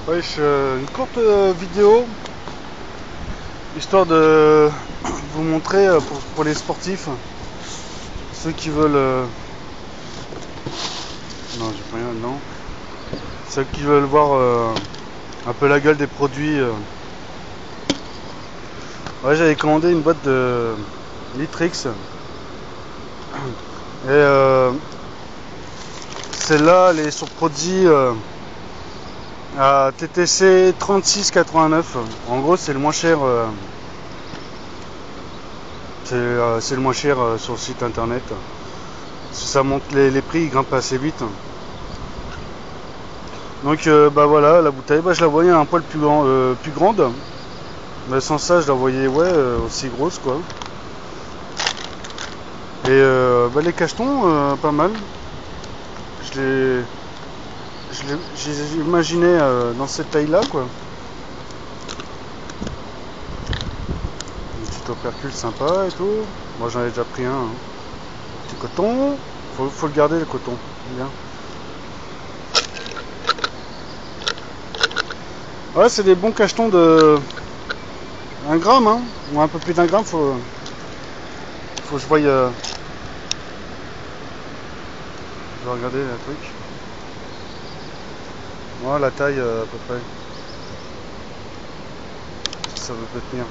Ouais, une courte vidéo, histoire de vous montrer pour les sportifs, ceux qui veulent... Non, j'ai pas rien dedans. Ceux qui veulent voir un peu la gueule des produits. Ouais, j'avais commandé une boîte de Litrix. Et celle-là, elle est sur produit à TTC 36,89. En gros, c'est le moins cher. C'est le moins cher sur le site internet. Ça monte les prix, ils grimpent assez vite. Donc bah voilà, la bouteille, bah, je la voyais un poil plus grande. Mais sans ça, je la voyais aussi grosse quoi. Et bah, les cachetons, pas mal. Je les imaginais dans cette taille-là quoi. Un petit opercule sympa et tout. Moi j'en ai déjà pris un. Petit coton. Faut le garder le coton. Bien. Ouais, c'est des bons cachetons de 1 gramme, hein, ou un peu plus d'1 gramme. Faut que je voie. Je vais regarder le truc. Voilà la taille à peu près. Ça peut tenir.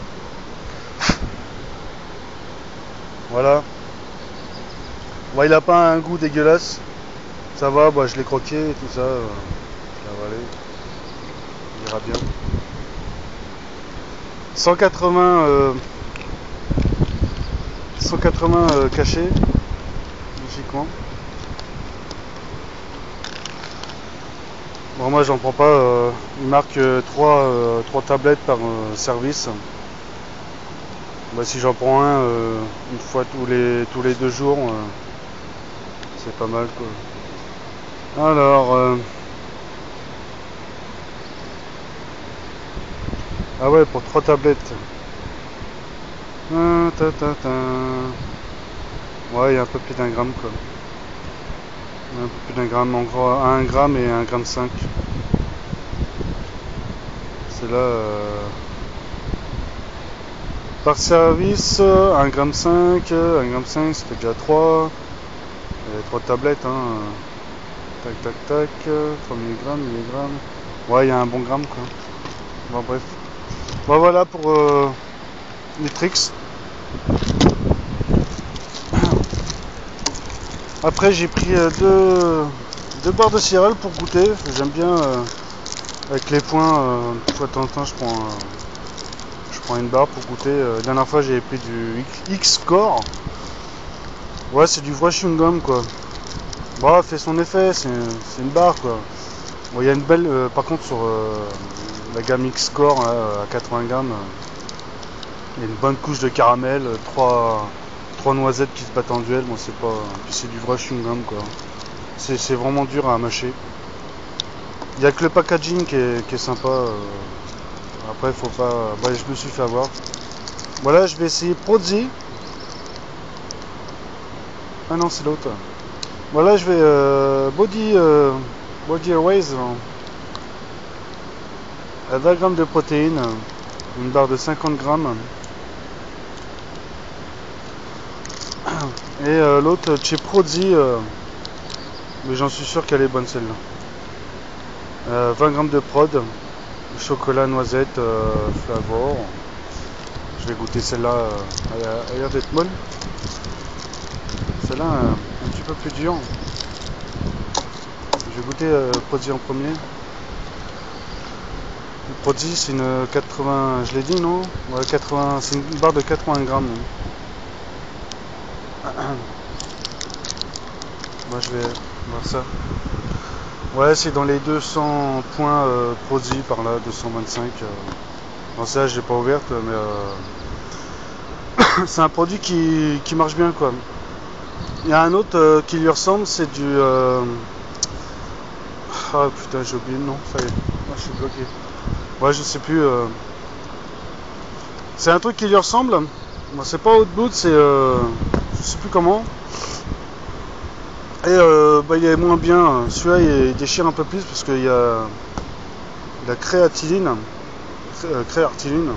Voilà. Bon, il a pas un goût dégueulasse. Ça va, bah, je l'ai croqué et tout ça. Je l'ai avalé. Il ira bien. 180 cachets, logiquement. Bon, moi j'en prends pas. Il marque 3 tablettes par service. Bah, si j'en prends un une fois tous les 2 jours, c'est pas mal quoi. Alors, ah ouais, pour 3 tablettes. Ouais, il y a un peu plus d'1 gramme quoi. Un peu plus d'1 gramme, en gros 1 gramme et 1 gramme 5. C'est là par service 1 gramme 5, 1 gramme 5 ça fait déjà 3. Il y a 3 tablettes hein. Tac tac tac, 3 mg. Ouais, il y a un bon gramme quoi. Bon bref. Bon voilà pour Litrix. Après j'ai pris deux barres de céréales pour goûter. J'aime bien avec les points. Une fois de temps en temps je prends une barre pour goûter. La dernière fois j'avais pris du X-Core. Ouais, c'est du vrai chewing-gum quoi. Bon, fait son effet, c'est une barre quoi. Bon, il y a une belle par contre sur la gamme X-Core à 80 grammes. Il y a une bonne couche de caramel, 3 noisettes qui se battent en duel. Bon, c'est pas. Puis c'est du vrai chewing-gum quoi. C'est vraiment dur à mâcher. Il n'y a que le packaging qui est sympa. Après, faut pas. Bah, je me suis fait avoir. Voilà, je vais essayer Prodigy. Ah non, c'est l'autre. Voilà, je vais Body Airways. 20 grammes de protéines. Une barre de 50 grammes. Et l'autre chez Prodigy. Mais j'en suis sûr qu'elle est bonne celle-là. 20 grammes de prod. Chocolat, noisette, flavor. Je vais goûter celle-là. Elle a l'air d'être molle. Celle-là, un petit peu plus dure. Je vais goûter Prodigy en premier. Le Prodigy, c'est une 80. Je l'ai dit, non? Ouais, 80. C'est une barre de 80 grammes. Moi, je vais voir ça. Ouais, c'est dans les 200 points Prodigy par là, 225. Bon, ça, je l'ai pas ouverte, mais c'est un produit qui marche bien quoi. Il y a un autre qui lui ressemble, c'est du. Ah putain, j'ai oublié le nom, ça y est. Moi, je suis bloqué. Ouais, je sais plus. C'est un truc qui lui ressemble. Bon, c'est pas Haute Blood, c'est. Je sais plus comment. Et bah, il est moins bien. Celui-là, il déchire un peu plus parce qu'il y a la créatiline, créartiline,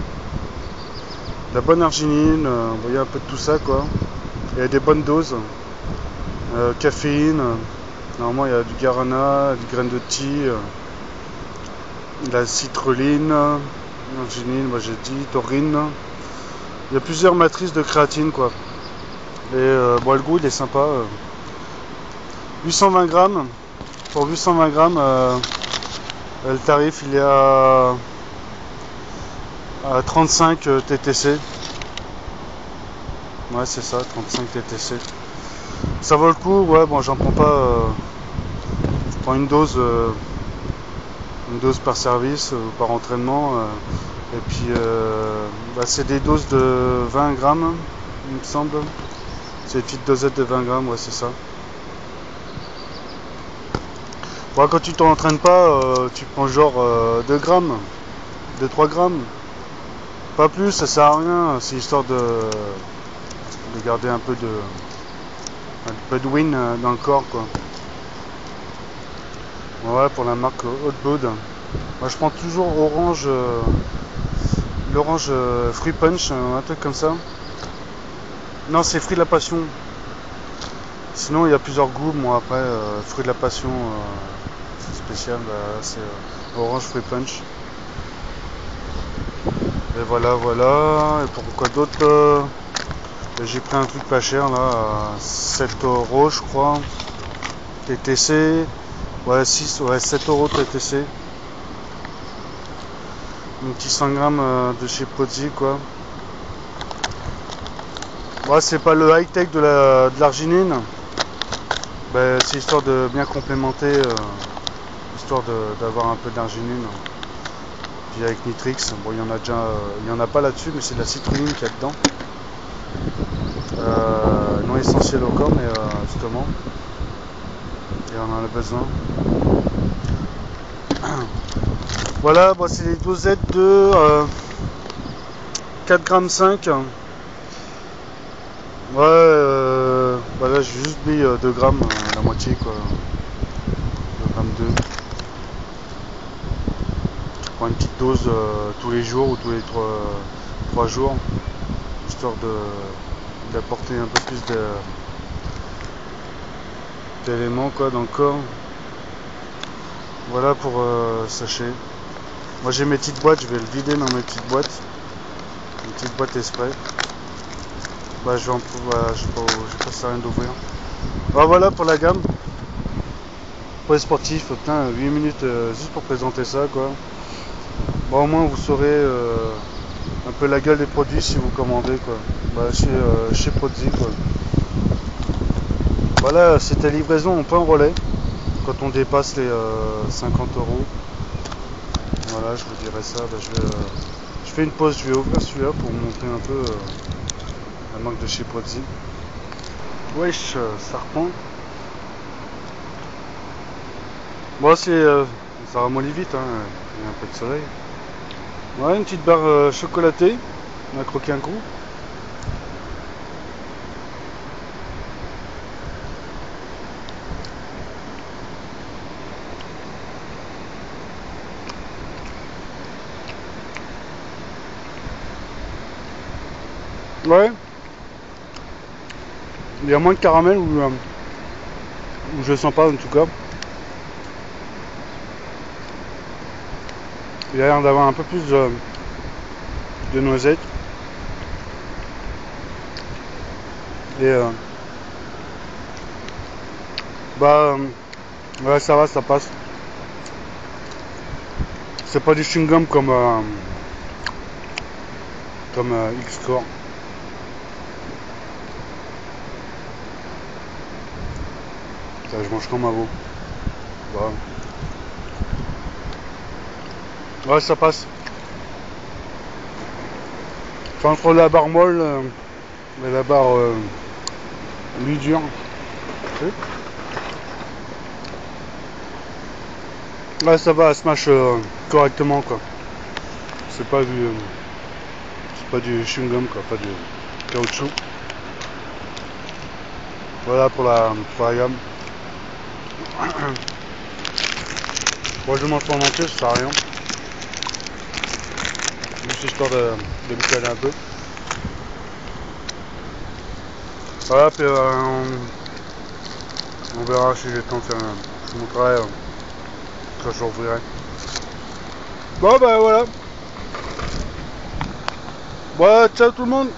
la bonne arginine, vous voyez un peu de tout ça quoi. Il y a des bonnes doses, caféine, normalement il y a du guarana, du graine de thé, la citrulline, arginine, moi j'ai dit, taurine. Il y a plusieurs matrices de créatine quoi. Et bon, le goût il est sympa. 820 grammes. Pour 820 grammes, le tarif il est à 35 TTC. Ouais, c'est ça, 35 TTC. Ça vaut le coup, ouais, bon, j'en prends pas. Je prends une dose par service, par entraînement. Et puis, bah, c'est des doses de 20 grammes, il me semble. C'est une petite dosette de 20 grammes, ouais, c'est ça. Bon, quand tu t'entraînes pas, tu prends genre 2 grammes, 2-3 grammes. Pas plus, ça sert à rien, c'est histoire de garder un peu de win dans le corps quoi. Ouais, pour la marque Hot Blood. Moi je prends toujours orange, l'orange Fruit Punch, un truc comme ça. Non, c'est Fruit de la Passion. Sinon il y a plusieurs goûts, moi après, Fruit de la Passion, c'est spécial, bah, c'est orange Fruit Punch. Et voilà, voilà. Et pourquoi d'autre j'ai pris un truc pas cher là, à 7 euros je crois. TTC. Ouais, 6, ouais, 7 euros TTC. Un petit 100 grammes de chez Prodigy quoi. Ouais, c'est pas le high-tech de l'arginine. Ben, c'est histoire de bien complémenter, histoire d'avoir un peu d'arginine. Puis avec Nitrix, bon, il y en a déjà, il y en a pas là-dessus, mais c'est de la citrulline qu'il y a dedans. Non essentiel au corps, mais justement, et on en a besoin. Voilà, bon, c'est des dosettes de 4,5 grammes. Ouais, voilà, j'ai juste mis 2 grammes, la moitié quoi. 2 grammes 2. Je prends une petite dose tous les jours ou tous les 3 jours, histoire d'apporter un peu plus d'éléments quoi dans le corps. Voilà pour sachet. Moi j'ai mes petites boîtes, je vais le vider dans mes petites boîtes. Une petite boîte exprès. Bah je vais pas ça rien d'ouvrir. Bah voilà pour la gamme. Pour les sportifs, putain 8 minutes juste pour présenter ça quoi. Bon au moins vous saurez un peu la gueule des produits si vous commandez quoi. Bah chez Prodigy quoi. Voilà, c'était livraison en pain relais. Quand on dépasse les 50 euros. Voilà, je vous dirai ça. Bah, je fais une pause, je vais ouvrir celui-là pour vous montrer un peu la marque de chez Prodigy. Wesh, ça reprend. Bon, ça ramollit vite, hein. Il y a un peu de soleil. Ouais, une petite barre chocolatée. On a croqué un coup. Ouais. Il y a moins de caramel ou je le sens pas en tout cas. Il a l'air d'avoir un peu plus de noisettes. Et bah ouais, ça va, ça passe. C'est pas du chewing-gum comme X-Core. Ça, je mange comme un veau. Bah. Ouais, ça passe. Enfin, entre la barre molle et la barre lui dure. Ouais, ça va, elle se mâche correctement quoi. C'est pas du chewing-gum quoi, pas du caoutchouc. Voilà pour la gamme. Moi je mange pas en entier, ça sert à rien. juste histoire de me caler un peu. Voilà, puis on verra si j'ai le temps de faire je vous montrerai quand je rouvrirai. Bon bah voilà. Bon, ciao tout le monde.